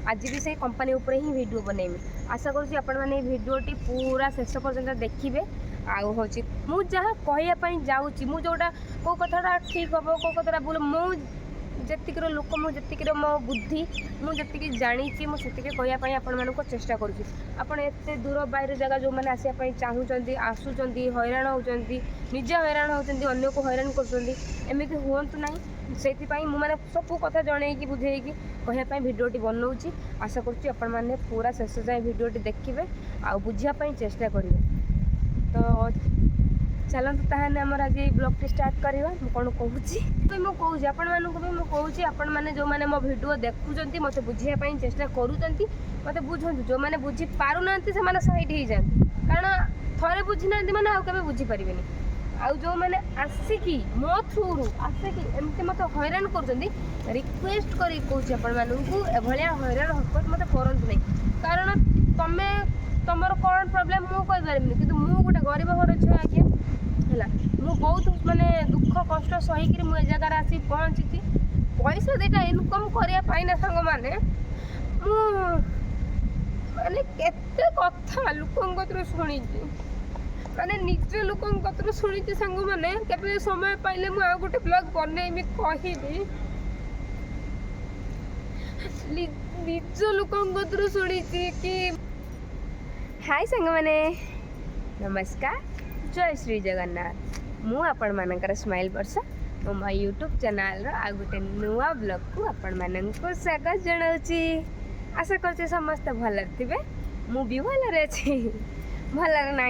आज भी से कंपनी उपरे ही वीडियो बनैमी। आशा करुँच आपण मैंने भिडटी पूरा शेष पर्यंत देखिए। आउ हूँ मुझे जहाँ कहवाई जाऊँगी मुझे जोटा कौ कथा ठीक हम कौ कथा भूल मुझे लोक मुझे मो बुद्धि मुझे जानी मुझे कहवाई आपण चेष्टा करुँच। आपड़ एत दूर बाहर जगह जो मैंने आसापी चाहूँगी आसुँच हैरान होती निजे हैरान होती अन्य को हैरान करमती हूँ ना से मुझे सब कथा जनईकि बुझेकी कहवाई भिडटी बनाऊँगी। आशा करुँच आपण मैंने पूरा शेष जाए भिडटी देखिए आ बुझापी चेष्टा करेंगे। तो चलते ताहले आमर आज ब्लॉग टी स्टार्ट करवा। मुझे कौन कहूँ मुझे आपण मानक भी मुझे आपण मैंने जो मैंने मो भिडियो देखुं मत बुझापी चेष्टा करूँ मत बुझु जो मैंने बुझी पार ना से सैड हो जाती कारण थे बुझीना मैंने आउ के बुझीपारे आउ जो मैंने आसिकी मो थ्रु आसिकी एमती मत हैरान कर रिक्वेस्ट कर कहूँ हैरान हरकत मत करूँ नहीं कारण तमें तुमर कौन प्रोब्लेम मुझे कहीपरि कि मुझे गोटे गरीब घर झील आज्ञा है मुझे बहुत मानने दुख कष्ट सहीकि मुझे जगार आसी पहुँची पैसा दुटा इनकम करने सांग मैंने माने केते कथा लोकों शुणी माने निज लोकों शुणी सांग मैंने केबे समय पाइले मुझे आ गोटे ब्लॉग बनैमी कहबी निज लोकों शुणी कि हाय सांग मैंने नमस्कार जय श्री जगन्नाथ मु आपण मानकर स्माइल वर्षा मो यूट्यूब चैनल आ गोटे नुआ ब्लॉग को आपण मानक स्वागत जनाऊँगी। आशा कर समस्त भल थे मु भी भल अच्छी भल ना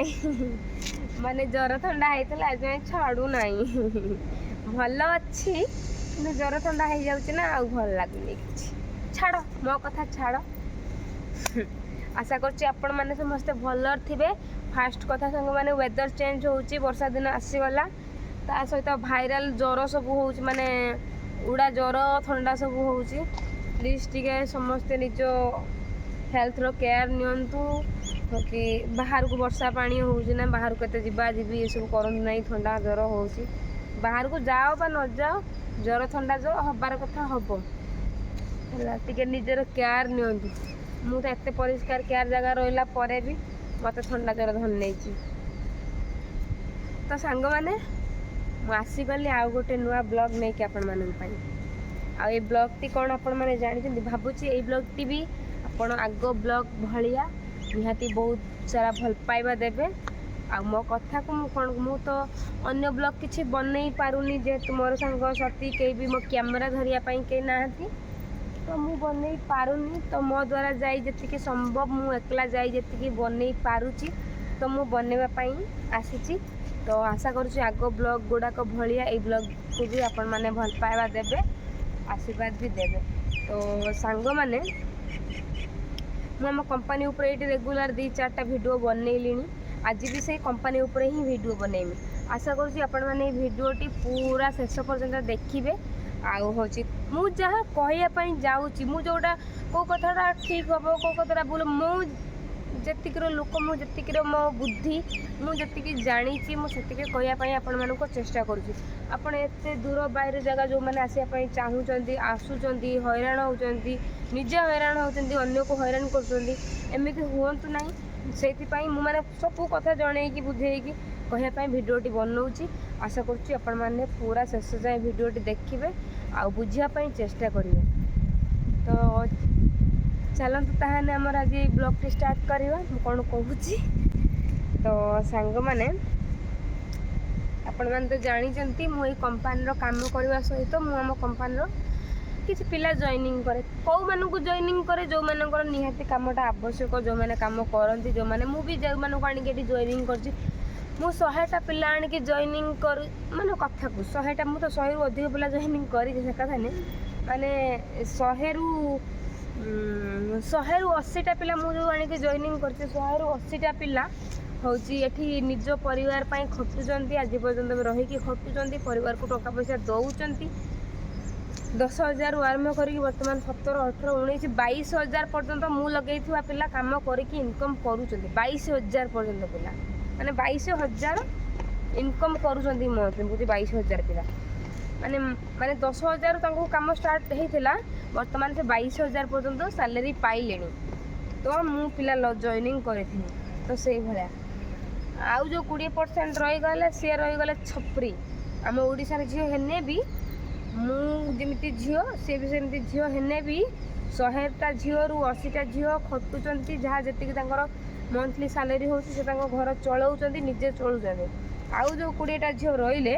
माने जर थंडा होता आज छाड़ू ना भल अच्छी जर थंडा हो जाऊँ ना आउ भल लगुनि कि छाड़ मो कथा छाड़। आशा कर मैंने समस्ते भल थे। फास्ट कथा सांग मैंने वेदर चेंज होची वर्षा दिन आसीगला ता सहित भाइराल ज्वर सब हो माने उड़ा ज्वर थंडा सब होची प्लीज टिके समस्ते निज हेल्थ रो केयर नियंतु कि बाहर को वर्षा पानी होची ना बाहर को केते जिबा जिबी ये सब करन नहीं थंडा ज्वर होची बाहर को जाओ बा न जाओ ज्वर थंडा जो हबार कथा हबो हला टिके निजर केयर नियंतु। मु तो एत परिष्कार केयर जगह रहा पर भी मत थंडा ज्वर धन नहीं तो सांग मैंने आसीगली आउ गोटे नुआ ब्लॉग नहीं कि आपण मानी आ ब्लॉग टी कौन आपण मैंने जानी भावुची ये ब्लॉग टी भी आपण आग ब्लॉग भाया निहाती बहुत सारा भल पाइबा देबे आ मो कथा को मु तो अन्य ब्लॉग किसी बनई पारुनी जेहेतु मोर सांग साथी कई भी मो कैमेरा धरिया कई ना तो मु बनई पारुनी तो मो द्वारा जाई जति संभव मु एकला जाई जति बनई पारुची तो मु बनवाई आसी। तो आशा करुँच आग ब्लॉग गुड़ाक भाया ये ब्लॉग को भी आपण मैंने भल पाइबा देबे आशीर्वाद भी देबे। तो सांग मैंने मुझे कंपनी उपरे ये रेगुलर 2-4टा वीडियो बनैली आज भी से कंपनी उपरे ही वीडियो बनैमी। आशा करुँच आपण मैंने भिडटी पूरा शेष पर्यंत देखिए आउ हूँ मुझे जहाँ कहवाई जाऊँगी मुझे जोटा कौ कथा ठीक हम कौ कथा भूल मुझे लोक मुझे मो बुद्धि मुझे जानी मुझे कहवाई आपण मानक चेष्टा करुँच। आपड़ एत दूर बाहर जगह जो मैंने आसापी चाहूँगी आसुँच हैरान होती निजे हैरान होती अन्य को हैरान करमती हूँ ना से मुझे सब कथा जनईकि बुझेकी कहवाई भिडटी बनाऊँगी। आशा करुँच आपण मैंने पूरा शेष जाए भिडटी देखिए आ बुझापी चेष्टा करेंगे। तो चलते ताहले आमर आज ब्लॉग टी स्टार्ट करवा। मुझे कौन कहूँ तो सांग मैंने आपण मैंने तो जानी मुझे कंपानी काम करने सहित मुझे कंपानी किसी पिला जॉइनिंग करे कौ मानक जॉइनिंग करे जो मानकर निहाती कामटा आवश्यक जो मैंने काम करती जो मैंने मुझे जो मानक आनिक जॉइनिंग कर मु 100टा पिला आनिक जॉइनिंग कर माने कथा को 100टा मु तो 100 रु अधिक पिला जॉइनिंग करी से कथा नहीं माने 100 रु 80टा पिला मु जो आनिक जॉइनिंग करते 100 रु 80टा पिला होची एठी निज परिवार पाई खटुचंती आज पर्यंत रही कि खटुचंती परिवार को टका पैसा दउचंती 10,000 रु आरंभ करी वर्तमान 17, 18, 19, 22,000 पर्यंत मु लगे पिला काम करिकी इनकम करूचंती 22,000 पर्यंत पिला माने 22,000 इनकम करूचंती मंथली बुझी 22,000 पिला माने 10,000 तांको काम स्टार्ट हेइथिला ବର୍ତ୍ତମାନ ସେ 22,000 ପର୍ଯ୍ୟନ୍ତ ସାଲେରୀ ପାଇଲେଣି। ତ ମୁଁ ପିଲା ଜଏନିଂ କରିଥିଲି। ତ ସେଇଭଳିଆ ଆଉ ଯେଉଁ 20% ରହିଗଲେ ସିଏ ରହିଗଲେ ଛପରି। ଆମ ଓଡ଼ିଶାର ଝିଅ ହେନେ ବି ମୁଁ ଯେମିତି ଝିଅ ସିଏ ବି ସେମିତି ଝିଅ ହେନେ ବି 100ଟା ଝିଅରୁ 80ଟା ଝିଅ ଖଟୁଛନ୍ତି। ଯାହା ଯେତିକି ତାଙ୍କର ମନ୍ଥଲି ସାଲେରୀ ହେଉଛି ସେ ତାଙ୍କ ଘର ଚଳାଉଛନ୍ତି, ନିଜେ ଚଳୁଛନ୍ତି। ଆଉ ଯେଉଁ 20ଟା ଝିଅ ରହିଲେ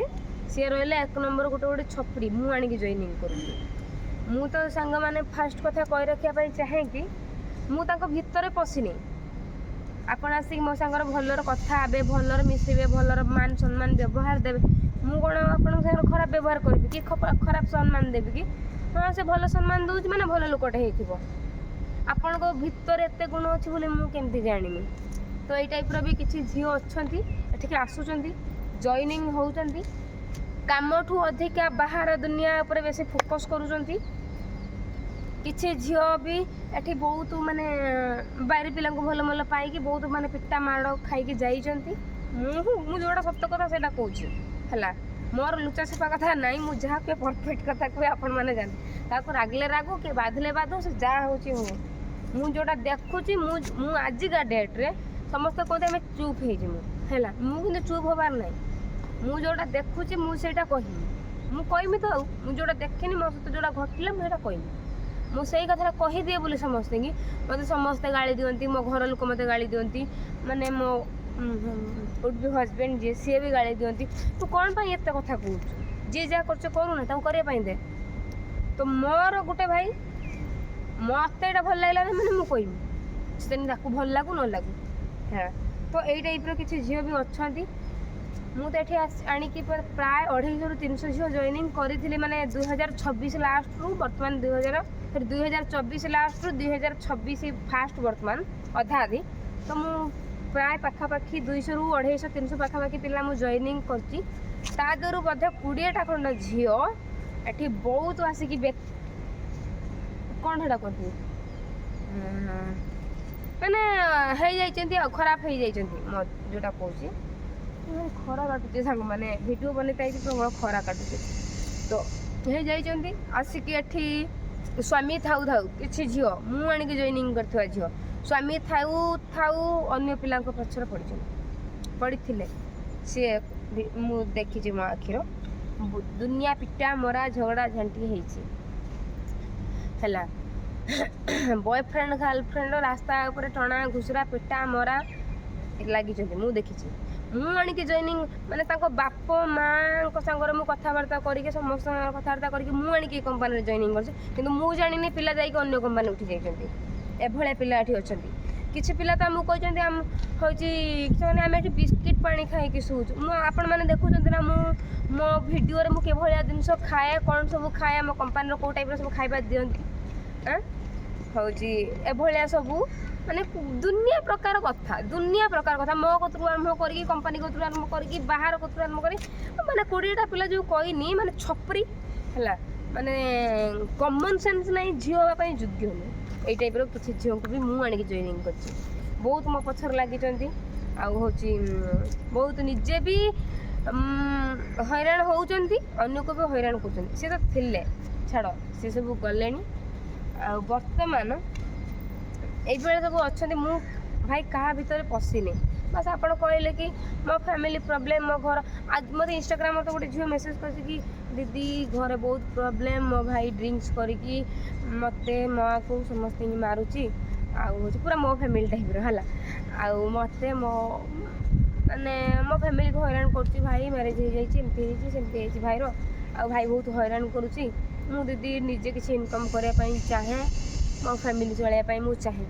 ସିଏ ରହିଲେ 1 ନମ୍ବର ଗୋଟେ ଛପରି। ମୁଁ ଆଣିକି ଜଏନିଂ କରୁଛି। ମୁଁ ତ ସାଙ୍ଗମାନେ ଫାଷ୍ଟ କଥା କହି ରଖିବା ପାଇଁ ଚାହେଁ କି ମୁଁ ତାଙ୍କ ଭିତରେ ପଶିନି। ଆପଣ ଆସିକି ମୋ ସାଙ୍ଗରେ ଭଲରେ କଥା ହେବେ, ଭଲରେ ମିଶିବେ, ଭଲର ମାନ ସମ୍ମାନ ବ୍ୟବହାର ଦେବେ। ମୁଁ କ'ଣ ଆପଣଙ୍କ ସାଙ୍ଗରେ ଖରାପ ବ୍ୟବହାର କରିବି କି ଖରାପ ସମ୍ମାନ ଦେବି କି? ହଁ, ସେ ଭଲ ସମ୍ମାନ ଦେଉଛି ମାନେ ଭଲ ଲୋକଟେ ହେଇଥିବ। ଆପଣଙ୍କ ଭିତରେ ଏତେ ଗୁଣ ଅଛି ବୋଲି ମୁଁ କେମିତି ଜାଣିବି? ତ ଏଇ ଟାଇପ୍ର ବି କିଛି ଝିଅ ଅଛନ୍ତି, ଏଠିକି ଆସୁଛନ୍ତି, ଜଏନିଂ ହେଉଛନ୍ତି, କାମଠୁ ଅଧିକା ବାହାର ଦୁନିଆ ଉପରେ ବେଶୀ ଫୋକସ୍ କରୁଛନ୍ତି। କିଛି ଝିଅ ବି ଏଠି ବହୁତ ମାନେ ବାରି ପିଲାଙ୍କୁ ଭଲ ଭଲ ପାଇକି ବହୁତ ମାନେ ପିଟା ମାଡ଼ ଖାଇକି ଯାଇଛନ୍ତି। ମୁଁ ଯେଉଁଟା ସତ କଥା ସେଇଟା କହୁଛି ହେଲା। ମୋର ଲୁଚା ଛପା କଥା ନାହିଁ। ମୁଁ ଯାହା କୁହେ ପରଫେକ୍ଟ କଥା କୁହେ, ଆପଣମାନେ ଜାଣନ୍ତି। ତାକୁ ରାଗିଲେ ରାଗୁ କି ବାଧିଲେ ବାଧୁ, ସେ ଯାହା ହେଉଛି ହଉ। ମୁଁ ଯେଉଁଟା ଦେଖୁଛି ମୁଁ ଆଜିକା ଡେଟ୍ରେ ସମସ୍ତେ କହନ୍ତି ଆମେ ଚୁପ୍ ହେଇଯିବୁ ହେଲା। ମୁଁ କିନ୍ତୁ ଚୁପ୍ ହେବାର ନାହିଁ। ମୁଁ ଯେଉଁଟା ଦେଖୁଛି ମୁଁ ସେଇଟା କହିବି। ମୁଁ କହିବି ତ ଆଉ ମୁଁ ଯେଉଁଟା ଦେଖିନି ମୋ ସହିତ ଯେଉଁଟା ଘଟିଲା ମୁଁ ସେଇଟା କହିବି। ମୁଁ ସେଇ କଥାଟା କହିଦିଏ ବୋଲି ସମସ୍ତଙ୍କୁ ମୋତେ ସମସ୍ତେ ଗାଳି ଦିଅନ୍ତି। ମୋ ଘର ଲୋକ ମୋତେ ଗାଳି ଦିଅନ୍ତି, ମାନେ ମୋ ହଜବେଣ୍ଡ ଯିଏ ସିଏ ବି ଗାଳି ଦିଅନ୍ତି। ତୁ କ'ଣ ପାଇଁ ଏତେ କଥା କହୁଛୁ? ଯିଏ ଯାହା କରୁଛ କରୁନା, ତାଙ୍କୁ କରିବା ପାଇଁ ଦେ। ତ ମୋର ଗୋଟେ ଭାଇ ମୋତେ ଏଇଟା ଭଲ ଲାଗିଲାନି ମାନେ ମୁଁ କହିବି, ସେ ତାକୁ ଭଲ ଲାଗୁ ନ ଲାଗୁ ହେଲା। ତ ଏଇ ଟାଇପ୍ର କିଛି ଝିଅ ବି ଅଛନ୍ତି। ମୁଁ ତ ଏଠି ଆଣିକି ପ୍ରାୟ 250ରୁ 300 ଝିଅ ଜଏନିଂ କରିଥିଲି, ମାନେ 2026 ଲାଷ୍ଟରୁ ବର୍ତ୍ତମାନ 2024 ଲାଷ୍ଟରୁ 2026 ଫାଷ୍ଟ ବର୍ତ୍ତମାନ ଅଧାଅଧି। ତ ମୁଁ ପ୍ରାୟ ପାଖାପାଖି 200ରୁ 250 300 ପାଖାପାଖି ପିଲା ମୁଁ ଜଏନିଂ କରିଛି। ତା ଦେହରୁ ବୋଧେ 20ଟା ଖଣ୍ଡ ଝିଅ ଏଠି ବହୁତ ଆସିକି କ'ଣ ସେଇଟା କରିଥିଲି ମାନେ ହେଇଯାଇଛନ୍ତି ଆଉ ଖରାପ ହେଇଯାଇଛନ୍ତି। ମୋ ଯେଉଁଟା କହୁଛି ଖରା କାଟୁଛି ସାଙ୍ଗମାନେ, ଭିଡ଼ିଓ ବନେଇତେ ହେଇଛି ପ୍ରବଳ ଖରା କାଟୁଛି। ତ ହେଇଯାଇଛନ୍ତି ଆସିକି ଏଠି ସ୍ୱାମୀ ଥାଉ କିଛି ଝିଅ ମୁଁ ଆଣିକି ଜଏନିଂ କରିଥିବା ଝିଅ ସ୍ୱାମୀ ଥାଉ ଅନ୍ୟ ପିଲାଙ୍କ ପଛରେ ପଡ଼ିଥିଲେ। ସିଏ ମୁଁ ଦେଖିଛି ମୋ ଆଖିର ଦୁନିଆ ପିଟା ମରା ଝଗଡ଼ା ଝାଣ୍ଟି ହେଇଛି ହେଲା। ବୟଫ୍ରେଣ୍ଡ ଗାର୍ଲଫ୍ରେଣ୍ଡ ରାସ୍ତା ଉପରେ ଟଣା ଘୁଷୁରା ପିଟା ମରା ଲାଗିଛନ୍ତି, ମୁଁ ଦେଖିଛି। ମୁଁ ଆଣିକି ଜଏନିଂ ମାନେ ତାଙ୍କ ବାପ ମାଆଙ୍କ ସାଙ୍ଗରେ ମୁଁ କଥାବାର୍ତ୍ତା କରିକି ସମସ୍ତଙ୍କ କଥାବାର୍ତ୍ତା କରିକି ମୁଁ ଆଣିକି ଏ କମ୍ପାନୀରେ ଜଏନିଂ କରିଛି। କିନ୍ତୁ ମୁଁ ଜାଣିନି ପିଲା ଯାଇକି ଅନ୍ୟ କମ୍ପାନୀ ଉଠି ଯାଇଛନ୍ତି। ଏଭଳିଆ ପିଲା ଏଠି ଅଛନ୍ତି। କିଛି ପିଲା ତ ଆମକୁ କହିଛନ୍ତି ହେଉଛି ସେମାନେ ଆମେ ଏଠି ବିସ୍କିଟ୍ ପାଣି ଖାଇକି ଶୋଉଛୁ। ଆପଣମାନେ ଦେଖୁଛନ୍ତି ନା ମୋ ଭିଡ଼ିଓରେ ମୁଁ କିଭଳିଆ ଜିନିଷ ଖାଏ, କ'ଣ ସବୁ ଖାଏ, ଆମ କମ୍ପାନୀର କେଉଁ ଟାଇପ୍ର ସବୁ ଖାଇବା ଦିଅନ୍ତି। ହେଉଛି ଏଭଳିଆ ସବୁ ମାନେ ଦୁନିଆ ପ୍ରକାର କଥା ମୋ କତରୁ ଆରମ୍ଭ କରିକି କମ୍ପାନୀ କତରୁ ଆରମ୍ଭ କରିକି ବାହାର କତରୁ ଆରମ୍ଭ କରି ମାନେ 20ଟା ପିଲା ଯେଉଁ କହିନି ମାନେ ଛପରି ହେଲା। ମାନେ କମନ୍ ସେନ୍ସ ନାହିଁ, ଝିଅ ହେବା ପାଇଁ ଯୋଗ୍ୟ ନୁହେଁ। ଏଇ ଟାଇପ୍ର କିଛି ଝିଅଙ୍କୁ ବି ମୁଁ ଆଣିକି ଜଏନିଂ କରିଛି। ବହୁତ ମୋ ପଛରେ ଲାଗିଛନ୍ତି। ଆଉ ହେଉଛି ବହୁତ ନିଜେ ବି ହଇରାଣ ହେଉଛନ୍ତି, ଅନ୍ୟକୁ ବି ହଇରାଣ କରୁଛନ୍ତି। ସେ ତ ଥିଲେ ଛାଡ଼, ସେ ସବୁ ଗଲେଣି। ଆଉ ବର୍ତ୍ତମାନ ଏଇଭଳିଆ ସବୁ ଅଛନ୍ତି। ମୁଁ ଭାଇ କାହା ଭିତରେ ପଶିନି। ବାସ୍ ଆପଣ କହିଲେ କି ମୋ ଫ୍ୟାମିଲି ପ୍ରୋବ୍ଲେମ୍, ମୋ ଘର ମୋତେ ଇନଷ୍ଟାଗ୍ରାମରେ ତ ଗୋଟେ ଝିଅ ମେସେଜ୍ କରିଛି କି ଦିଦି ଘରେ ବହୁତ ପ୍ରୋବ୍ଲେମ୍, ମୋ ଭାଇ ଡ୍ରିଙ୍କସ୍ କରିକି ମୋତେ ମାଆକୁ ସମସ୍ତଙ୍କୁ ମାରୁଛି। ଆଉ ହେଉଛି ପୁରା ମୋ ଫ୍ୟାମିଲି ଟାଇପ୍ର ହେଲା। ଆଉ ମୋତେ ମୋ ଫ୍ୟାମିଲିକୁ ହଇରାଣ କରୁଛି। ଭାଇ ମ୍ୟାରେଜ୍ ହେଇଯାଇଛି, ଏମିତି ହେଇଛି ସେମିତି ହେଇଛି ଭାଇର। ଆଉ ଭାଇ ବହୁତ ହଇରାଣ କରୁଛି। ମୁଁ ଦିଦି ନିଜେ କିଛି ଇନକମ୍ କରିବା ପାଇଁ ଚାହେଁ, ମୋ ଫ୍ୟାମିଲି ଚଳାଇବା ପାଇଁ ମୁଁ ଚାହେଁ।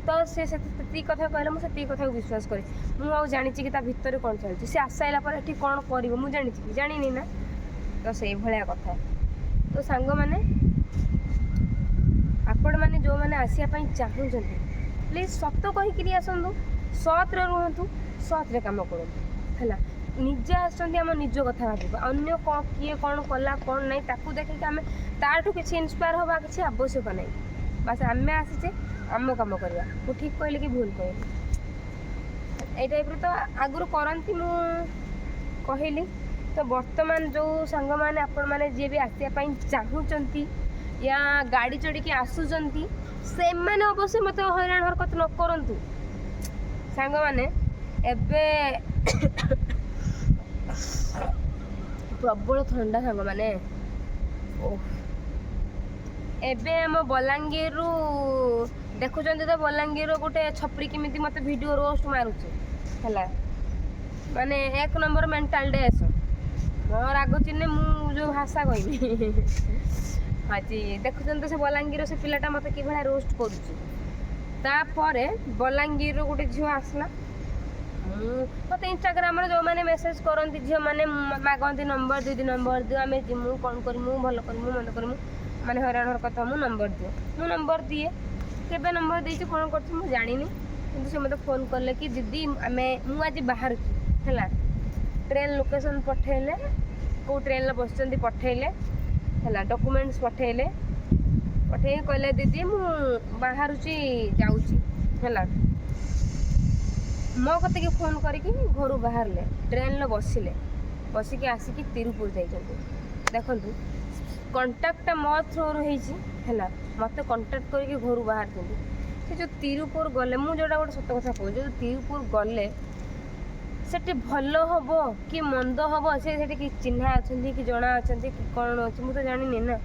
ତ ସେ ସେତିକି କଥା କହିଲେ ମୁଁ ସେତିକି କଥାକୁ ବିଶ୍ୱାସ କରେ। ମୁଁ ଆଉ ଜାଣିଛି କି ତା ଭିତରେ କ'ଣ ଚାଲିଛି। ସେ ଆସିଲା ପରେ ଏଠି କ'ଣ କରିବ ମୁଁ ଜାଣିଛି କି ଜାଣିନି ନା। ତ ସେଇଭଳିଆ କଥା। ତ ସାଙ୍ଗମାନେ ଆପଣମାନେ ଯେଉଁମାନେ ଆସିବା ପାଇଁ ଚାହୁଁଛନ୍ତି ପ୍ଲିଜ୍ ସତ କହିକିରି ଆସନ୍ତୁ, ସତ୍ରେ ରୁହନ୍ତୁ, ସତ୍ରେ କାମ କରନ୍ତୁ ହେଲା। ନିଜେ ଆସୁଛନ୍ତି ଆମ ନିଜ କଥା ଭାବିବା, ଅନ୍ୟ କିଏ କ'ଣ କଲା କ'ଣ ନାହିଁ ତାକୁ ଦେଖିକି ଆମେ ତାଠୁ କିଛି ଇନ୍ସପାୟାର ହେବା କିଛି ଆବଶ୍ୟକ ନାହିଁ। ବାସ୍ ଆମେ ଆସିଛେ ଆମ କାମ କରିବା। ମୁଁ ଠିକ୍ କହିଲି କି ଭୁଲ କହିଲି? ଏଇ ଟାଇପ୍ର ତ ଆଗରୁ କରନ୍ତି ମୁଁ କହିଲି। ତ ବର୍ତ୍ତମାନ ଯେଉଁ ସାଙ୍ଗମାନେ ଆପଣମାନେ ଯିଏ ବି ଆସିବା ପାଇଁ ଚାହୁଁଛନ୍ତି या गाड़ी चढ़ी आसुचंती से माने अवश्य मत हैरान हरकत न करंतु सांग माने एबे प्रबल ठंडा सांग माने एबे हम बलांगीर रु देखुचंती तो बलांगीर गोटे छपरी केमिति मते वीडियो रोस्ट मारुचे हला माने एक नंबर मेंटल डेस मोर आगो चिन्हे मु जो भाषा कहमी हाँ जी देखुचंती से बलांगीर से पिलाटा मते कि भाई रोस्ट करूची तापर बलांगीर गोटे झील आसला मत इंस्टाग्राम जो मैंने मेसेज करती झील मैंने मागती नंबर दीदी नंबर दियो आम जीमु कौन करमु भल करमु मंद करमु माने हैरान हरकत हमू नंबर दियो मु नंबर दिए केबे नंबर देती कौन कर जानी कि से मत फोन कले कि दीदी आम मुझे बाहर है ट्रेन लोकेशन पठेले कौ ट्रेन बस पठेले है डॉक्यूमेंट्स पठेले पठे कहले दीदी मु बाहर जाऊँगी है मो कत के फोन करके घर बाहर ट्रेन बसिले बसिकी आसिकी तिरुपुर जाइए देखु कंटाक्ट मो थ्रो है मत कंटाक्ट करके घर बाहर से जो तिरुपुर गले मुझे जोटा गोटे सत कथा कहूँ जो तिरुपुर गले सेठी भल हम कि मंद हम से कि चिन्हा अच्छा कि जना अच्छा कि कौन अच्छे मुझे जानी ना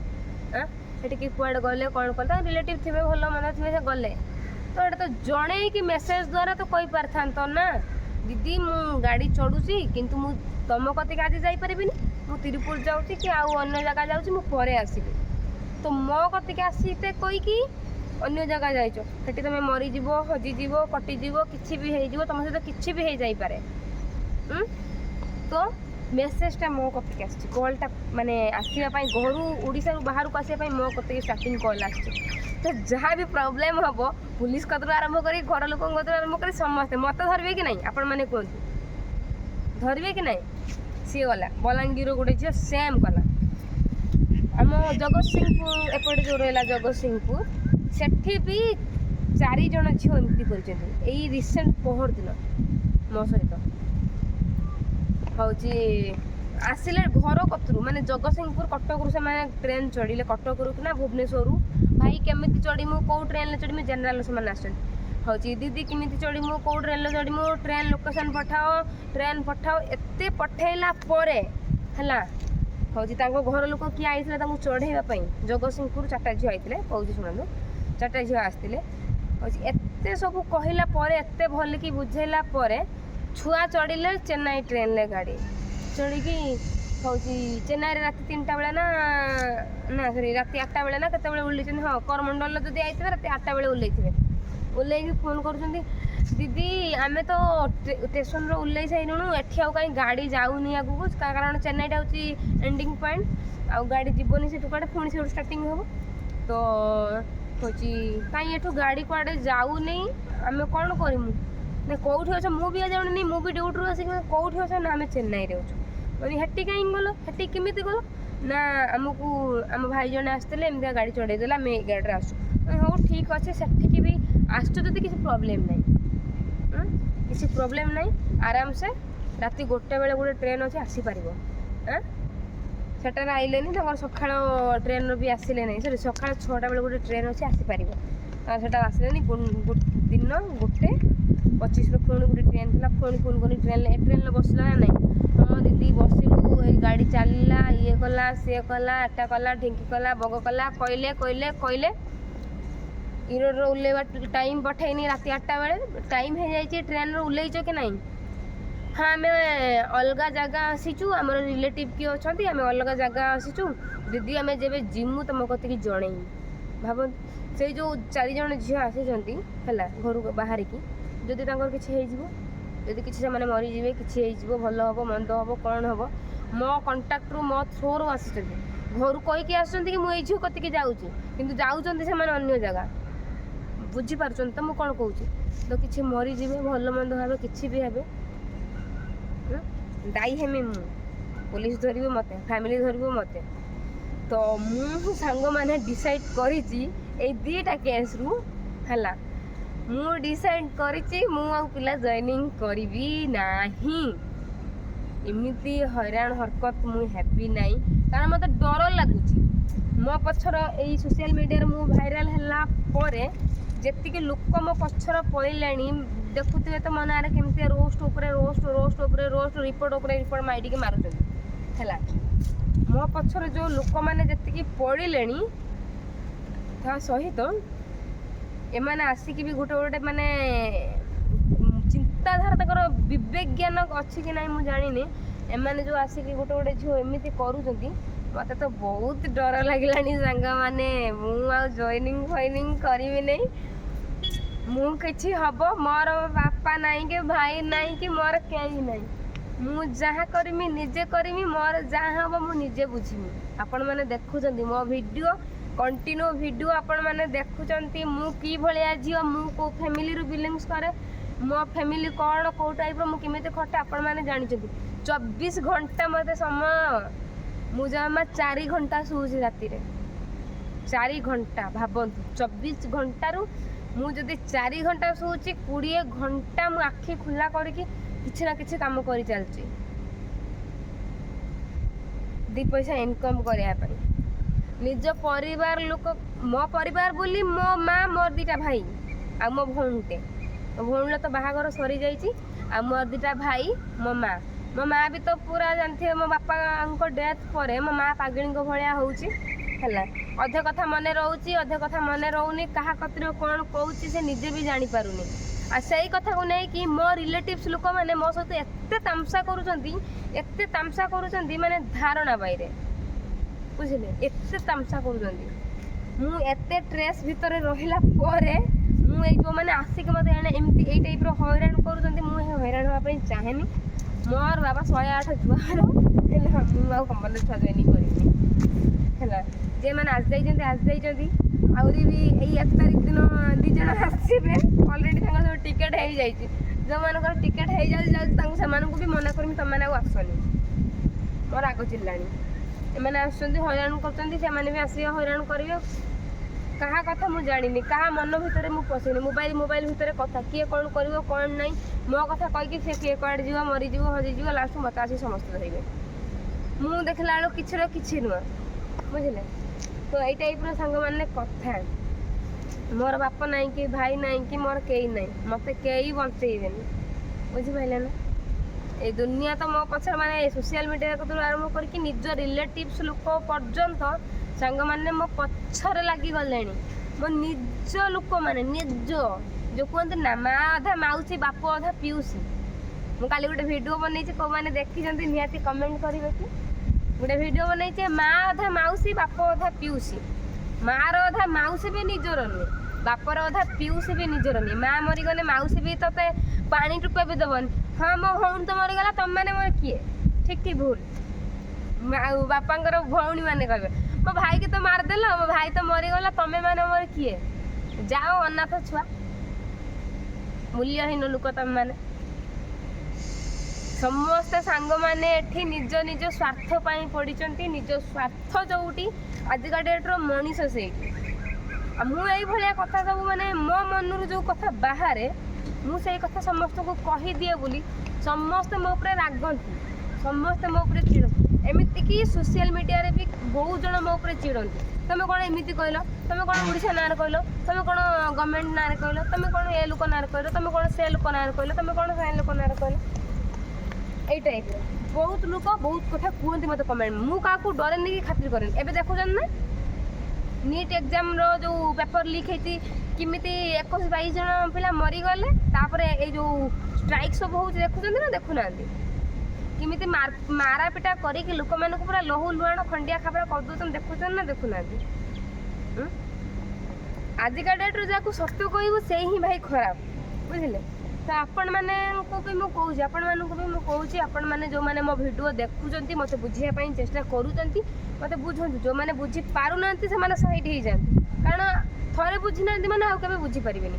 सेठी कि कुआड़े गले कौन कल रिलेटिव थे भल मंद थे गले तो ये तो जड़े कि मेसेज द्वारा तो कही पार था ना दीदी मु गाड़ी चढ़ुची किंतु मु तुम कतिक आज जापरि मु तिरुपुर जाऊँगी कि आउ अन्य जगह जाऊँगी मुझे आसबि तो मो कतिक आसते कहीकि अन्य जगह जाइच सेठी तुम मरीज हजिज कटिज कि भी हो तुम सहित किसी भी हो जापे तो मेसेजटा मो कतिक आस कॉलटा माने आसवाई घर ओडिशा बाहर को आसवाई मो कतिक स्टार्टिंग कॉल आस तो जहाँ भी प्रॉब्लम हम पुलिस कतर आरंभ कर घर लोक आरंभ कर समस्ते मत धरवे कि नहीं आपण मैंने कहतु धरवे कि नहीं सी गला बलांगीर गोटे झील सेम कला आम जगत सिंहपुर एपटे जो रहा जगत सिंहपुर सेठी भी 4 जन झील एमती कर रिसेंट पहर दिन मो सहित हूँ आसिले घर कतरू माने जगतसिंहपुर कटक से ट्रेन चढ़िले कटक कि ना भुवनेश्वर भाई केमी चढ़ी कौ ट्रेन चढ़ी जेनराल से हूँ दीदी केमी चढ़ी कौ ट्रेन चढ़ी ट्रेन लोकेशन पठाओ ट्रेन पठाओ एत पठेला है हूँ घर लोक किए आई चढ़ाई जगतसिंहपुर 4टा झील आते कौन शुणु 4टा झील आसते एत सब कहला एत भल कि बुझेला छुआ चढ़िले चेन्नई ट्रेन ले गाड़ी चढ़ी हूँ चेन्नई रात 3टा बेले ना सरी रात 8टा बेले ना केत ओल्ल हाँ करमंडल जब आई रात 8टा बेले ओल्ल फोन कर दीदी आम तो स्टेशन रो ओल्ल सारूँ एटी आउ कहीं गाड़ी जाऊनी आगू कारण चेन्नईटा हूँ एंडिंग पॉइंट आउ गाड़ी जीवनी से कड़े पुणी से स्टार्टिंग हम तो हूँ कहीं एठू गाड़ी कड़े जाऊनी आम कौन करमु ना कौटी अच्छे मुझे जानी मुझे ड्यूटी आसिक कौटी अच्छे ना आम चेन्नई अच्छे हेटी कहीं गल हेटी केमी गल ना आमको आम भाई जने आसते एमती गाड़ी चढ़ेदेला आम गाड़ी आसु हाँ ठीक अच्छे सेठिकी भी आसो किसी प्रोब्लेम ना किसी प्रोब्लेम ना आराम से राति 1टा बेले गोटे ट्रेन अच्छे आसीपर सेटार आइले सका ट्रेन भी आसिले ना सरी सका 6टा बेले गोटे ट्रेन अच्छे आसीपर सेटा आसिले दिन 1:25 पुणी गोटे ट्रेन था पुणी फोन करी ट्रेन बसला ना नहीं हाँ दीदी बसिलु गाड़ी चलला ये कला सी कला एटा कला ढिंकी कला बग कला कहले कहले कहले इरोड ओल्लैवा टाइम पठेनी रात 8टा बेले टाइम हो जाए ट्रेन ओल्लैच कि नहीं हाँ आम अलग जगह आसीचु आम रिलेटिव किए अच्छा आम अलग जगह आसीचु दीदी आम जब जिमु तुम कतिक जन भाव से जो 4 जन झील आसी है घर बाहर की जदि किसी किसी से मरीजे किसी भल हम मंद हम कौन हम मो कंटाक्ट रू मो थ्रो रू आसी घर कहीकि आस कि मुझे झील कतिक जाऊँगी कि जाऊँच से अन्य जगह बुझीपार तो मुझे कौन कहूँ तो किसी मरीजे भल मंद भाव कि भी हे दायी हेमी मु पुलिस धरवे मत फैमिली धरवे मत तो मु सांग मैंने डिसाइड करी 2टा केस रु है मु डिसाइड करी मु पिला जॉइनिंग करी नाही इमिति हैरान हरकत मु हेबी नाही कारण मत डर लगुच ମୋ ପଛର ଏଇ ସୋସିଆଲ ମିଡ଼ିଆରେ ମୁଁ ଭାଇରାଲ ହେଲା ପରେ ଯେତିକି ଲୋକ ମୋ ପଛର ପଡ଼ିଲାଣି ଦେଖୁଥିବେ ତ ମୋ ନାଁରେ କେମିତି ରୋଷ୍ଟ ଉପରେ ରିପୋର୍ଟ ଉପରେ ରିପୋର୍ଟ ମାଇଡ଼ିକି ମାରୁଛନ୍ତି ହେଲା। ମୋ ପଛରେ ଯେଉଁ ଲୋକମାନେ ଯେତିକି ପଡ଼ିଲେଣି ତା ସହିତ ଏମାନେ ଆସିକି ବି ଗୋଟେ ମାନେ ଚିନ୍ତାଧାରା ତାଙ୍କର ବିବେକ ଜ୍ଞାନ ଅଛି କି ନାହିଁ ମୁଁ ଜାଣିନି। ଏମାନେ ଯେଉଁ ଆସିକି ଗୋଟେ ଝିଅ ଏମିତି କରୁଛନ୍ତି ମୋତେ ତ ବହୁତ ଡର ଲାଗିଲାଣି ସାଙ୍ଗମାନେ। ମୁଁ ଆଉ ଜଏନିଂ କରିବି ନାହିଁ। ମୁଁ କିଛି ହବ ମୋର ବାପା ନାହିଁ କି ଭାଇ ନାହିଁ କି ମୋର କେହି ନାହିଁ। ମୁଁ ଯାହା କରିମି ନିଜେ କରିମି, ମୋର ଯାହା ହବ ମୁଁ ନିଜେ ବୁଝିମି। ଆପଣମାନେ ଦେଖୁଛନ୍ତି ମୋ ଭିଡ଼ିଓ, କଣ୍ଟିନ୍ୟୁ ଭିଡ଼ିଓ ଆପଣମାନେ ଦେଖୁଛନ୍ତି। ମୁଁ କି ଭଳିଆ ଝିଅ, ମୁଁ କେଉଁ ଫ୍ୟାମିଲିରୁ ବିଲଙ୍ଗସ୍ କରେ, ମୋ ଫ୍ୟାମିଲି କ'ଣ କେଉଁ ଟାଇପ୍ର, ମୁଁ କେମିତି ଖଟେ ଆପଣମାନେ ଜାଣିଛନ୍ତି। 24 ଘଣ୍ଟା ମୋତେ ସମୟ, ମୁଁ ଜମା 4 ଘଣ୍ଟା ଶୋଉଛି ରାତିରେ। 4 ଘଣ୍ଟା ଭାବନ୍ତୁ, 24 ଘଣ୍ଟାରୁ ମୁଁ ଯଦି 4 ଘଣ୍ଟା ଶୋଉଛି 20 ଘଣ୍ଟା ମୁଁ ଆଖି ଖୋଲା କରିକି କିଛି ନା କିଛି କାମ କରି ଚାଲିଛି 2 ପଇସା ଇନକମ୍ କରିବା ପାଇଁ। ନିଜ ପରିବାର ଲୋକ, ମୋ ପରିବାର ବୋଲି ମୋ ମା, ମୋର 2ଟା ଭାଇ ଆଉ ମୋ ଭଉଣୀଟେ। ମୋ ଭଉଣୀର ତ ବାହାଘର ସରିଯାଇଛି ଆଉ ମୋର 2ଟା ଭାଇ, ମୋ ମା ବି ତ ପୁରା ଜାଣିଥିବେ ମୋ ବାପାଙ୍କ ଡେଥ୍ ପରେ ମୋ ମା ପାଗଳିଙ୍କ ଭଳିଆ ହେଉଛି ହେଲା। ଅଧେ କଥା ମନେ ରହୁଛି, ଅଧେ କଥା ମନେ ରହୁନି। କାହା କତିରେ କ'ଣ କହୁଛି ସେ ନିଜେ ବି ଜାଣିପାରୁନି। ଆଉ ସେଇ କଥାକୁ ନେଇକି ମୋ ରିଲେଟିଭ୍ସ ଲୋକମାନେ ମୋ ସହିତ ଏତେ ତାମସା କରୁଛନ୍ତି ମାନେ ଧାରଣା ବାଇରେ, ବୁଝିଲେ? ଏତେ ତାମସା କରୁଛନ୍ତି। ମୁଁ ଏତେ ଷ୍ଟ୍ରେସ୍ ଭିତରେ ରହିଲା ପରେ ମୁଁ ଏଇ ଯେଉଁମାନେ ଆସିକି ମୋତେ ଏମିତି ଏଇ ଟାଇପ୍ର ହଇରାଣ କରୁଛନ୍ତି, ମୁଁ ହଇରାଣ ହେବା ପାଇଁ ଚାହେଁନି। ମୋର ବାବା 108 ଛୁଆର ହେଲା, ମୁଁ ଆଉ କମ୍ପାନୀ ଛୁଆ ଜଏନିଂ କରିବିନି ହେଲା। ଯେଉଁମାନେ ଆସିଯାଇଛନ୍ତି ଆହୁରି ବି ଏଇ 1 ତାରିଖ ଦିନ 2 ଜଣ ଆସିବେ। ଅଲରେଡ଼ି ତାଙ୍କ ସବୁ ଟିକେଟ୍ ହେଇଯାଇଛି। ଯେଉଁମାନଙ୍କର ଟିକେଟ୍ ହେଇଯାଉଛି ତାଙ୍କୁ ସେମାନଙ୍କୁ ବି ମନା କରିବି, ତୁମମାନେ ଆଉ ଆସନି। ମୋର ରାଗ ଚିଡ଼ିଲାଣି। ଏମାନେ ଆସୁଛନ୍ତି ହଇରାଣ କରୁଛନ୍ତି, ସେମାନେ ବି ଆସିବେ ହଇରାଣ କରିବେ। କାହା କଥା ମୁଁ ଜାଣିନି, କାହା ମନ ଭିତରେ ମୁଁ ପଶିନି। ମୋବାଇଲ ଭିତରେ କଥା, କିଏ କ'ଣ କରିବ କ'ଣ ନାହିଁ, ମୋ କଥା କହିକି ସେ କିଏ କୁଆଡ଼େ ଯିବ, ମରିଯିବ, ହଜିଯିବ, ଲାଷ୍ଟ ମୋତେ ଆସି ସମସ୍ତେ ଧରିବେ। ମୁଁ ଦେଖିଲା ବେଳକୁ କିଛି ନୁହଁ, ବୁଝିଲେ? ତ ଏଇ ଟାଇପ୍ର ସାଙ୍ଗମାନେ କଥା। ମୋର ବାପ ନାହିଁ କି ଭାଇ ନାହିଁ କି ମୋର କେହି ନାହିଁ, ମୋତେ କେହି ବଞ୍ଚେଇବେନି, ବୁଝିପାରିଲେ ନା? এই ଦୁନିଆ ତ ମୋ ପଛରେ, ମାନେ ସୋସିଆଲ ମିଡ଼ିଆ କତରୁ ଆରମ୍ଭ କରିକି ନିଜ ରିଲେଟିଭ୍ସ ଲୋକ ପର୍ଯ୍ୟନ୍ତ ସାଙ୍ଗମାନେ ମୋ ପଛରେ ଲାଗିଗଲେଣି। ମୋ ନିଜ ଲୋକମାନେ, ଯେଉଁ କୁହନ୍ତି ନା ମା ଅଧା ମାଉସୀ ବାପ ଅଧା ପିଉସୀ। ମୁଁ କାଲି ଗୋଟେ ଭିଡ଼ିଓ ବନେଇଛି, କେଉଁମାନେ ଦେଖିଛନ୍ତି ନିହାତି କମେଣ୍ଟ କରିବେ କି? ଗୋଟେ ଭିଡ଼ିଓ ବନେଇଛି, ମା ଅଧା ମାଉସୀ ବାପ ଅଧା ପିଉସୀ। ମାଆର ଅଧା ମାଉସୀ ବି ନିଜର ନୁହେଁ, ବାପର ଅଧା ପିଉସୀ ବି ନିଜର ନୁହେଁ। ମା ମରିଗଲେ ମାଉସୀ ବି ତତେ ପାଣି ଟୁପା ବି ଦେବନି। ହଁ ମୋ ଭଉଣୀ ତ ମରିଗଲା, ତମମାନେ ମୋର କିଏ? ଠିକ୍ କି ଭୁଲ? ଆଉ ବାପାଙ୍କର ଭଉଣୀ ମାନେ କହିବେ ମୋ ଭାଇକି ତ ମାରିଦେଲ, ମୋ ଭାଇ ତ ମରିଗଲା, ତମେ ମାନେ ମୋର କିଏ? ଯାଅ ଅନାଥ ଛୁଆ, ମୂଲ୍ୟହୀନ ଲୋକ ତମେମାନେ। ସମସ୍ତେ ସାଙ୍ଗମାନେ ଏଠି ନିଜ ସ୍ୱାର୍ଥ ପାଇଁ ପଡ଼ିଛନ୍ତି। ନିଜ ସ୍ୱାର୍ଥ ଯେଉଁଠି, ଆଜିକା ଡେଟ୍ର ମଣିଷ ସେଇଠି। ଆଉ ମୁଁ ଏଇଭଳିଆ କଥା ସବୁ, ମାନେ ମୋ ମନରୁ ଯେଉଁ କଥା ବାହାରେ, ମୁଁ ସେଇ କଥା ସମସ୍ତଙ୍କୁ କହିଦିଏ ବୋଲି ସମସ୍ତେ ମୋ ଉପରେ ରାଗନ୍ତି, ସମସ୍ତେ ମୋ ଉପରେ ଚିଡ଼ନ୍ତି। ଏମିତିକି ସୋସିଆଲ ମିଡ଼ିଆରେ ବି ବହୁତ ଜଣ ମୋ ଉପରେ ଚିଡ଼ନ୍ତି। ତମେ କ'ଣ ଏମିତି କହିଲ, ତମେ କ'ଣ ଓଡ଼ିଶା ନାଁରେ କହିଲ, ତମେ କ'ଣ ଗଭର୍ଣ୍ଣମେଣ୍ଟ ନାଁରେ କହିଲ, ତମେ କ'ଣ ଏ ଲୋକ ନାଁରେ କହିଲ, ତମେ କ'ଣ ସେ ଲୋକ ନାଁରେ କହିଲ, ତମେ କ'ଣ ସେ ଲୋକ ନାଁରେ କହିଲ। ଏଇ ଟାଇପ୍ର ବହୁତ ଲୋକ ବହୁତ କଥା କୁହନ୍ତି ମୋତେ କମେଣ୍ଟ। ମୁଁ କାହାକୁ ଡରେନି କି ଖାତିର କରେନି। ଏବେ ଦେଖୁଛନ୍ତି ନା ନିଟ୍ ଏକ୍ଜାମ୍ର ଯେଉଁ ପେପର୍ ଲିକ୍ ହେଇଛି, କେମିତି 21-22 ଜଣ ପିଲା ମରିଗଲେ। ତାପରେ ଏଇ ଯେଉଁ ଷ୍ଟ୍ରାଇକ୍ ସବୁ ହେଉଛି, ଦେଖୁଛନ୍ତି ନା ଦେଖୁନାହାନ୍ତି? କେମିତି ମାରାପିଟା କରିକି ଲୋକମାନଙ୍କୁ ପୁରା ଲହୁ ଲୁହାଣ ଖଣ୍ଡିଆ ଖାବରା କରିଦେଉଛନ୍ତି, ଦେଖୁଛନ୍ତି ନା ଦେଖୁନାହାନ୍ତି? ଆଜିକା ଡେଟ୍ରେ ଯାହାକୁ ସତ୍ୟ କହିବୁ ସେଇ ହିଁ ଭାଇ ଖରାପ, ବୁଝିଲେ? ତ ଆପଣମାନଙ୍କୁ ବି ମୁଁ କହୁଛି, ଆପଣମାନେ ଯେଉଁମାନେ ମୋ ଭିଡ଼ିଓ ଦେଖୁଛନ୍ତି, ମୋତେ ବୁଝିବା ପାଇଁ ଚେଷ୍ଟା କରୁଛନ୍ତି, ମୋତେ ବୁଝନ୍ତୁ। ଯେଉଁମାନେ ବୁଝିପାରୁନାହାନ୍ତି ସେମାନେ ସାଇଡ୍ ହେଇଯାଆନ୍ତି, କାରଣ ଥରେ ବୁଝିନାହାନ୍ତି ମାନେ ଆଉ କେବେ ବୁଝିପାରିବେନି।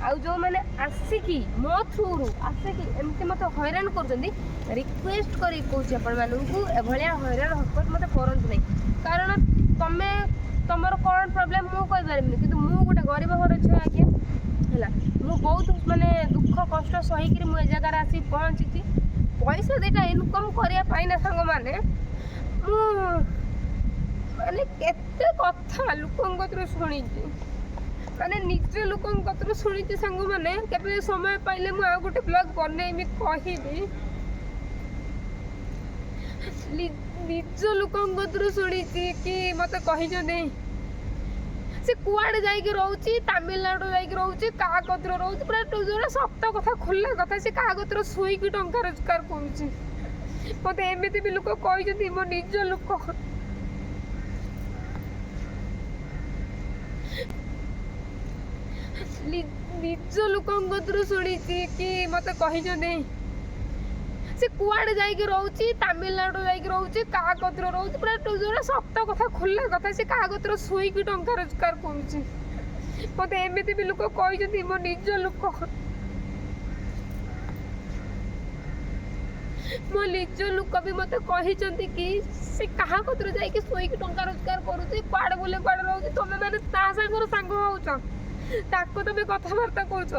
ଆଉ ଯେଉଁମାନେ ଆସିକି ମୋ ଥ୍ରୁରୁ ଆସିକି ଏମିତି ମୋତେ ହଇରାଣ କରୁଛନ୍ତି, ରିକ୍ୱେଷ୍ଟ କରିକି କହୁଛି ଆପଣମାନଙ୍କୁ, ଏଭଳିଆ ହଇରାଣ ହରକତ ମୋତେ କରନ୍ତୁ ନାହିଁ। କାରଣ ତମର କ'ଣ ପ୍ରୋବ୍ଲେମ୍ ମୁଁ କହିପାରିବିନି, କିନ୍ତୁ ମୁଁ ଗୋଟେ ଗରିବ ଘର ଝିଅ ଆଜ୍ଞା ହେଲା। ମୁଁ ବହୁତ ମାନେ ଦୁଃଖ କଷ୍ଟ ସହିକିରି ମୁଁ ଏ ଜାଗାରେ ଆସିକି ପହଞ୍ଚିଛି। ପଇସା 2ଟା ଇନକମ୍ କରିବା ପାଇଁ ନା ସାଙ୍ଗମାନେ, ମୁଁ ମାନେ କେତେ କଥା ଲୋକଙ୍କ କତରୁ ଶୁଣିଛି, ମାନେ ନିଜ ଲୋକଙ୍କ କତରୁ ଶୁଣିଛି ସାଙ୍ଗମାନେ। କେବେ ସମୟ ପାଇଲେ ମୁଁ ଆଉ ଗୋଟେ ବ୍ଲଗ ବନେଇବି କହିବି। ନିଜ ଲୋକଙ୍କ କତରୁ ଶୁଣିଛି କି ମତେ କହିଛନ୍ତି ସେ କୁଆଡେ ଯାଇକି ରହୁଛି, ତାମିଲନାଡୁ ଯାଇକି ରହୁଛି, କାହା କତରୁ ରହୁଛି, ପୁରା ଯୋଉଟା ସତ କଥା ଖୋଲା କଥା, ସେ କାହା କତରୁ ଶୋଇକି ଟଙ୍କା ରୋଜଗାର କରୁଛି। ମତେ ଏମିତି ବି ଲୋକ କହିଛନ୍ତି, ମୋ ନିଜ ଲୋକ। ନିଜ ଲୋକଙ୍କ କତରୁ ଶୁଣିଛି କି ମତେ କହିଛନ୍ତି ସେ କୁଆଡେ ଯାଇକି ରହୁଛି, ତାମିଲନାଡୁ ଯାଇକି ରହୁଛି, କାହା କତରୁ ରହୁଛି, ପୁରା ଯୋଉଟା ସତ କଥା ଖୋଲା କଥା, ସେ କାହା କତରୁ ଶୋଇକି ଟଙ୍କା ରୋଜଗାର କରୁଛି। ମତେ ଏମିତି ବି ଲୋକ କହିଛନ୍ତି, ମୋ ନିଜ ଲୋକ। ମୋ ନିଜ ଲୋକ ବି ମତେ କହିଛନ୍ତି କି ସେ କାହା କତରୁ ଯାଇକି ଶୋଇକି ଟଙ୍କା ରୋଜଗାର କରୁଛି, କୁଆଡେ ବୁଲେ କୁଆଡେ ରହୁଛି। ତମେ ମାନେ ତା ସାଙ୍ଗର ସାଙ୍ଗ ହଉଛ, ତାକୁ ତମେ କଥାବାର୍ତ୍ତା କରୁଛ।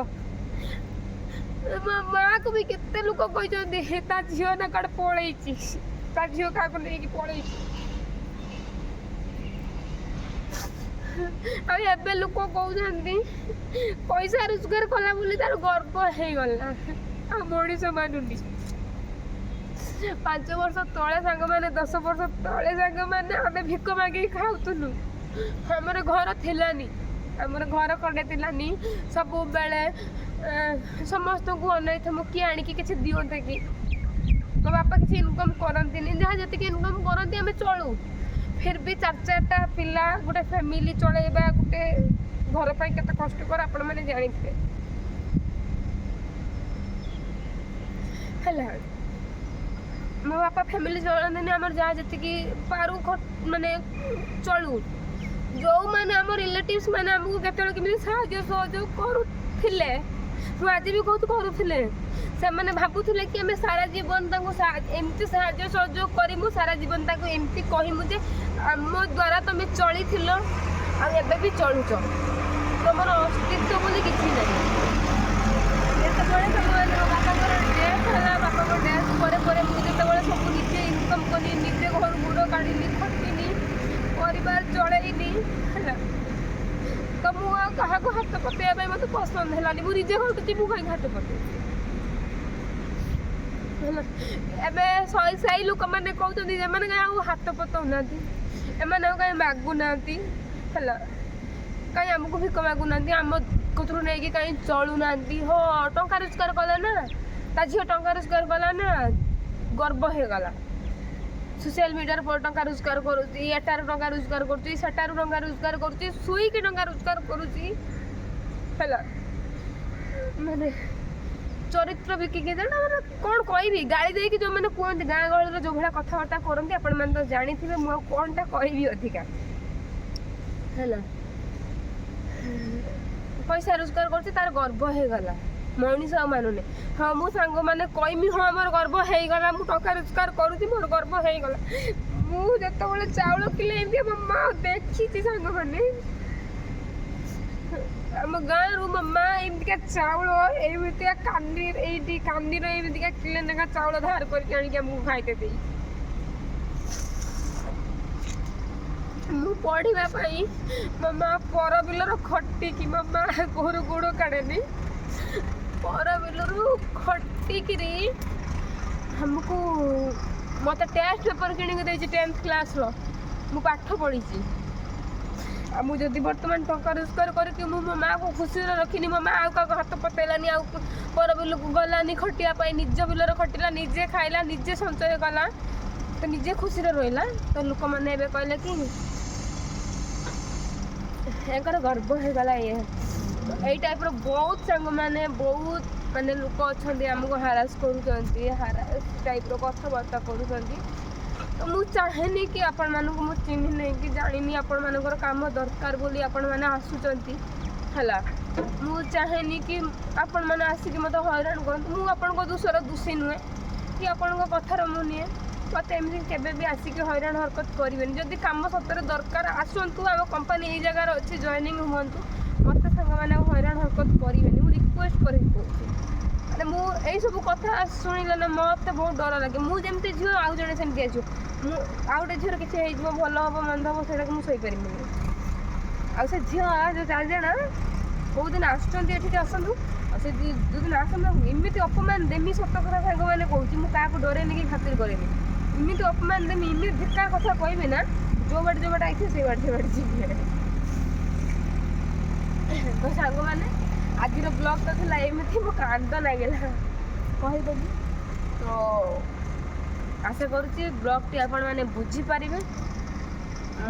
ମୋ ମାଆକୁ ବି କେତେ ଲୋକ କହିଛନ୍ତି ତା ଝିଅ ନା କୁଆଡେ ପଳେଇଛି, ତା ଝିଅ କାହାକୁ ନେଇକି ପଳେଇଛି। ଆଉ ଏବେ ଲୋକ କହୁଛନ୍ତି ପଇସା ରୋଜଗାର କଲା ବୋଲି ତାର ଗର୍ବ ହେଇଗଲା। ଆଉ ମଣିଷ ମାନୁନି। 5 ବର୍ଷ ତଳେ ସାଙ୍ଗମାନେ, 10 ବର୍ଷ ତଳେ ସାଙ୍ଗମାନେ ଆମେ ଭିକ ମାଗିକି ଖାଉଥିଲୁ। ଆମର ଘର ଥିଲାନି, ଆମର ଘର ଖଣ୍ଡେ ଥିଲାନି। ସବୁବେଳେ ସମସ୍ତଙ୍କୁ ଅନେଇଥିବୁ କିଏ ଆଣିକି କିଛି ଦିଅନ୍ତେ କି। ମୋ ବାପା କିଛି ଇନକମ୍ କରନ୍ତିନି, ଯାହା ଯେତିକି ଇନକମ୍ କରନ୍ତି ଆମେ ଚଳୁ। ଫିର୍ ବି 4-4ଟା ପିଲା, ଗୋଟେ ଫ୍ୟାମିଲି ଚଳେଇବା ଗୋଟେ ଘର ପାଇଁ କେତେ କଷ୍ଟକର ଆପଣମାନେ ଜାଣିଥିବେ। ହେଲା, ମୋ ବାପା ଫ୍ୟାମିଲି ଚଳନ୍ତିନି, ଆମର ଯାହା ଯେତିକି ପାରୁ ମାନେ ଚଳୁ। ଯେଉଁମାନେ ଆମ ରିଲେଟିଭ୍ସ ମାନେ ଆମକୁ କେତେବେଳେ କେମିତି ସାହାଯ୍ୟ ସହଯୋଗ କରୁଥିଲେ, ମୁଁ ଆଜି ବି କହୁଛି କରୁଥିଲେ, ସେମାନେ ଭାବୁଥିଲେ କି ଆମେ ସାରା ଜୀବନ ତାଙ୍କୁ ଏମିତି ସାହାଯ୍ୟ ସହଯୋଗ କରିମୁ, ସାରା ଜୀବନ ତାଙ୍କୁ ଏମିତି କହିମୁ ଯେ ଆମ ଦ୍ୱାରା ତମେ ଚଳିଥିଲ ଆଉ ଏବେ ବି ଚଳୁଛ, ତମର ଅସ୍ତିତ୍ୱ ବୋଲି କିଛି ନାହିଁ। ଯେତେବେଳେ ସେମାନେ ମୋ ବାପାଙ୍କର ଡେଥ୍ ହେଲା, ବାପାଙ୍କ ଡେଥ୍ ପରେ ପରେ ମୁଁ ଯେତେବେଳେ ସବୁ ନିଜେ ଇନକମ୍ କଲି, ନିଜେ ଘରୁ ଗୋଡ଼ କାଢ଼ିଲି, ଖଟିଲି, ପରିବାର ଚଳେଇଲି, ହେଲା, ତ ମୁଁ ଆଉ କାହାକୁ ହାତ ପତେଇବା ପାଇଁ ମୋତେ ପସନ୍ଦ ହେଲାନି। ମୁଁ ନିଜେ ଘଟୁଛି, ମୁଁ କାହିଁକି ହାତ ପତେଇବି। ହେଲା, ଏବେ ସାହି ଲୋକମାନେ କହୁଛନ୍ତି ଏମାନେ କାହିଁ ଆଉ ହାତ ପତଉନାହାନ୍ତି, ଏମାନେ ଆଉ କାହିଁ ମାଗୁନାହାନ୍ତି। ହେଲା, କାହିଁ ଆମକୁ ଭିକ ମାଗୁନାହାନ୍ତି, ଆମ କତରୁ ନେଇକି କାହିଁ ଚଳୁନାହାନ୍ତି। ହଁ, ଟଙ୍କା ରୋଜଗାର କଲା ନା, ତା ଝିଅ ଟଙ୍କା ରୋଜଗାର କଲା ନା, ଗର୍ବ ହେଇଗଲା। ସୋସିଆଲ ମିଡ଼ିଆରେ ଟଙ୍କା ରୋଜଗାର କରୁଛି, ଏଟାରୁ ଟଙ୍କା ରୋଜଗାର କରୁଛି, ସେଟାରୁ ଟଙ୍କା ରୋଜଗାର କରୁଛି, ଶୋଇକି ଟଙ୍କା ରୋଜଗାର କରୁଛି। ହେଲା, ମାନେ ଚରିତ୍ର ବିକିକି ଦେଲା, ମାନେ କ'ଣ କହିବି। ଗାଳି ଦେଇକି ଯେଉଁମାନେ କୁହନ୍ତି, ଗାଁ ଗହଳିର ଯେଉଁ ଭଳିଆ କଥାବାର୍ତ୍ତା କରନ୍ତି ଆପଣମାନେ ତ ଜାଣିଥିବେ, ମୁଁ ଆଉ କ'ଣଟା କହିବି ଅଧିକା। ହେଲା, ପଇସା ରୋଜଗାର କରୁଛି, ତାର ଗର୍ବ ହେଇଗଲା, ମଣିଷ ଆଉ ମାନୁନି। ହଁ, ମୁଁ ସାଙ୍ଗମାନେ କହିମି ହଁ ଆମର ଗର୍ବ ହେଇଗଲା, ମୁଁ ଟଙ୍କା ରୋଜଗାର କରୁଛି, ମୋର ଗର୍ବ ହେଇଗଲା। ମୁଁ ଯେତେବେଳେ ଚାଉଳ କିଲେ ଏମିତି ମୋ ମା ଦେଖିଛି ସାଙ୍ଗମାନେ, ଆମ ଗାଁରୁ ମୋ ମା ଏମିତିକା ଚାଉଳ ଏମିତିକା ଏଇଠି କାନ୍ଦିର ଏମିତିକା କିଲେ ଲେଖା ଚାଉଳ ଧାର କରିକି ଆଣିକି ଆମକୁ ଖାଇତେ ଦେଇ। ମୁଁ ପଢ଼ିବା ପାଇଁ ମୋ ମା ପର ବିଲର ଖଟିକି, ମୋ ମା ଘରୁ ଗୋଡ଼ କାଢ଼େନି, ପର ବିଲରୁ ଖଟିକିରି ଆମକୁ ମୋତେ ଟେଷ୍ଟ ପେପର୍ କିଣିକି ଦେଇଛି 10th କ୍ଲାସ୍ର। ମୁଁ ପାଠ ପଢ଼ିଛି। ଆଉ ମୁଁ ଯଦି ବର୍ତ୍ତମାନ ଟଙ୍କା ରୋଜଗାର କରିକି ମୁଁ ମୋ ମାଆକୁ ଖୁସିରେ ରଖିନି, ମୋ ମା ଆଉ କାହାକୁ ହାତ ପତେଇଲାନି, ଆଉ ପର ବିଲକୁ ଗଲାନି ଖଟିବା ପାଇଁ, ନିଜ ବିଲରେ ଖଟିଲା, ନିଜେ ଖାଇଲା, ନିଜେ ସଞ୍ଚୟ କଲା, ତ ନିଜେ ଖୁସିରେ ରହିଲା, ତ ଲୋକମାନେ ଏବେ କହିଲେ କି ଏଙ୍କର ଗର୍ବ ହେଇଗଲା। ଏଇ ଟାଇପ୍ର ବହୁତ ସାଙ୍ଗମାନେ, ବହୁତ ମାନେ ଲୋକ ଅଛନ୍ତି ଆମକୁ ହାରାସ କରୁଛନ୍ତି, ହାରାସ ଟାଇପ୍ର କଥାବାର୍ତ୍ତା କରୁଛନ୍ତି। ତ ମୁଁ ଚାହେଁନି କି ଆପଣମାନଙ୍କୁ ମୁଁ ଚିହ୍ନି ନାହିଁ କି ଜାଣିନି, ଆପଣମାନଙ୍କର କାମ ଦରକାର ବୋଲି ଆପଣମାନେ ଆସୁଛନ୍ତି। ହେଲା, ମୁଁ ଚାହେଁନି କି ଆପଣମାନେ ଆସିକି ମୋତେ ହଇରାଣ କରନ୍ତୁ। ମୁଁ ଆପଣଙ୍କ ଦୋଷର ଦୋଷୀ ନୁହେଁ କି ଆପଣଙ୍କ କଥାର ମୁଁ ନିଏ। ମୋତେ ଏମିତି କେବେ ବି ଆସିକି ହଇରାଣ ହରକତ କରିବେନି। ଯଦି କାମ ସତରେ ଦରକାର ଆସନ୍ତୁ, ଆମ କମ୍ପାନୀ ଏଇ ଜାଗାରେ ଅଛି, ଜଏନିଂ ହୁଅନ୍ତୁ। ମୋତେ ସାଙ୍ଗମାନେ ଆଉ ହଇରାଣ ହରକତ କରିବେନି, ମୁଁ ରିକ୍ୱେଷ୍ଟ କରିକି କହୁଛି। ମାନେ ମୁଁ ଏଇସବୁ କଥା ଶୁଣିଲେ ନା ମୋତେ ବହୁତ ଡର ଲାଗେ। ମୁଁ ଯେମିତି ଝିଅ ଆଉ ଜଣେ ସେମିତି ଝିଅ, ମୁଁ ଆଉ ଗୋଟେ ଝିଅର କିଛି ହେଇଯିବ, ଭଲ ହେବ ମନ୍ଦ ହେବ, ସେଇଟାକୁ ମୁଁ ଶୋଇପାରିବିନି। ଆଉ ସେ ଝିଅ ଯେଉଁ 4 ଜଣ କେଉଁଦିନ ଆସୁଛନ୍ତି ଏଠିକି ଆସନ୍ତୁ, ଆଉ ସେ ଯେଉଁଦିନ ଆସନ୍ତୁ ଏମିତି ଅପମାନ ଦେମି, ସତ କଥା ସାଙ୍ଗମାନେ କହୁଛି, ମୁଁ କାହାକୁ ଡରେନି କି ଖାତିର କରେନି। ଏମିତି ଅପମାନ ଦେମି, ଏମିତି ଧିକ୍କା କଥା କହିବି ନା, ଯେଉଁ ବାଟେ ଆଇଥିବେ ସେଇ ବାଟେ ଯିବେ। ତ ସାଙ୍ଗମାନେ ଆଜିର ବ୍ଲଗ୍ଟା ଥିଲା ଏମିତି, ମୋ କାନ୍ଦ ଲାଗିଲା କହିଦେବି। ତ ଆଶା କରୁଛି ବ୍ଲଗ୍ଟି ଆପଣମାନେ ବୁଝିପାରିବେ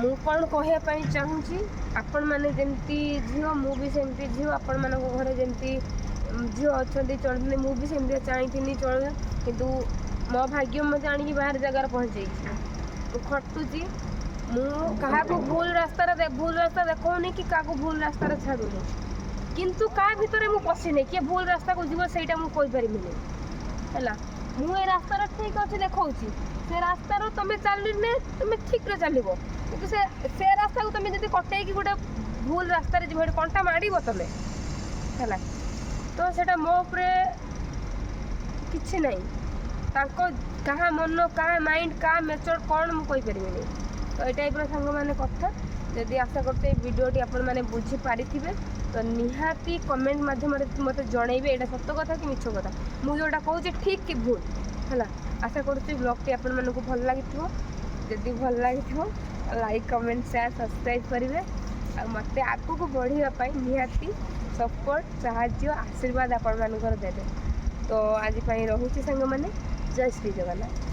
ମୁଁ କ'ଣ କହିବା ପାଇଁ ଚାହୁଁଛି। ଆପଣମାନେ ଯେମିତି ଝିଅ, ମୁଁ ବି ସେମିତି ଝିଅ, ଆପଣମାନଙ୍କ ଘରେ ଯେମିତି ଝିଅ ଅଛନ୍ତି ଚଳୁଛନ୍ତି, ମୁଁ ବି ସେମିତି ଚାହିଁଥିଲି ଚଳୁ, କିନ୍ତୁ ମୋ ଭାଗ୍ୟ ମୋତେ ଆଣିକି ବାହାର ଜାଗାରେ ପହଞ୍ଚେଇଛି। ମୁଁ ଖଟୁଛି, ମୁଁ କାହାକୁ ଭୁଲ ରାସ୍ତା ଦେଖାଉନି କି କାହାକୁ ଭୁଲ ରାସ୍ତାରେ ଛାଡ଼ୁନି, କିନ୍ତୁ କାହା ଭିତରେ ମୁଁ ପଶିନି। କିଏ ଭୁଲ ରାସ୍ତାକୁ ଯିବ ସେଇଟା ମୁଁ କହିପାରିବିନି ହେଲା। ମୁଁ ଏ ରାସ୍ତାଟା ଠିକ୍ ଅଛି ଦେଖାଉଛି, ସେ ରାସ୍ତାରୁ ତୁମେ ଚାଲିଲେ ତୁମେ ଠିକ୍ରେ ଚାଲିବ, କିନ୍ତୁ ସେ ରାସ୍ତାକୁ ତୁମେ ଯଦି କଟେଇକି ଗୋଟେ ଭୁଲ ରାସ୍ତାରେ ଯିବ, ସେଠି କଣ୍ଟା ମାଡ଼ିବ ତୁମେ ହେଲା। ତ ସେଇଟା ମୋ ଉପରେ କିଛି ନାହିଁ, ତାଙ୍କ କାହା ମନ, କାହା ମାଇଣ୍ଡ, କାହା ମ୍ୟାଚର୍ କ'ଣ ମୁଁ କହିପାରିବିନି। ତ ଏଇ ଟାଇପ୍ର ସାଙ୍ଗମାନେ କଥା। ଯଦି ଆଶା କରୁଛି ଏଇ ଭିଡ଼ିଓଟି ଆପଣମାନେ ବୁଝିପାରିଥିବେ, ତ ନିହାତି କମେଣ୍ଟ ମାଧ୍ୟମରେ ମୋତେ ଜଣାଇବେ ଏଇଟା ସତ କଥା କି ମିଛ କଥା, ମୁଁ ଯେଉଁଟା କହୁଛି ଠିକ୍ କି ଭୁଲ ହେଲା। ଆଶା କରୁଛି ବ୍ଲଗ୍ଟି ଆପଣମାନଙ୍କୁ ଭଲ ଲାଗିଥିବ। ଯଦି ଭଲ ଲାଗିଥିବ ଲାଇକ୍, କମେଣ୍ଟ, ସେୟାର, ସବସ୍କ୍ରାଇବ୍ କରିବେ। ଆଉ ମୋତେ ଆଗକୁ ବଢ଼ିବା ପାଇଁ ନିହାତି ସପୋର୍ଟ, ସାହାଯ୍ୟ, ଆଶୀର୍ବାଦ ଆପଣମାନଙ୍କର ଦେବେ। ତ ଆଜି ପାଇଁ ରହୁଛି ସାଙ୍ଗମାନେ। ଜୟ ଶ୍ରୀ ଜଗନ୍ନାଥ।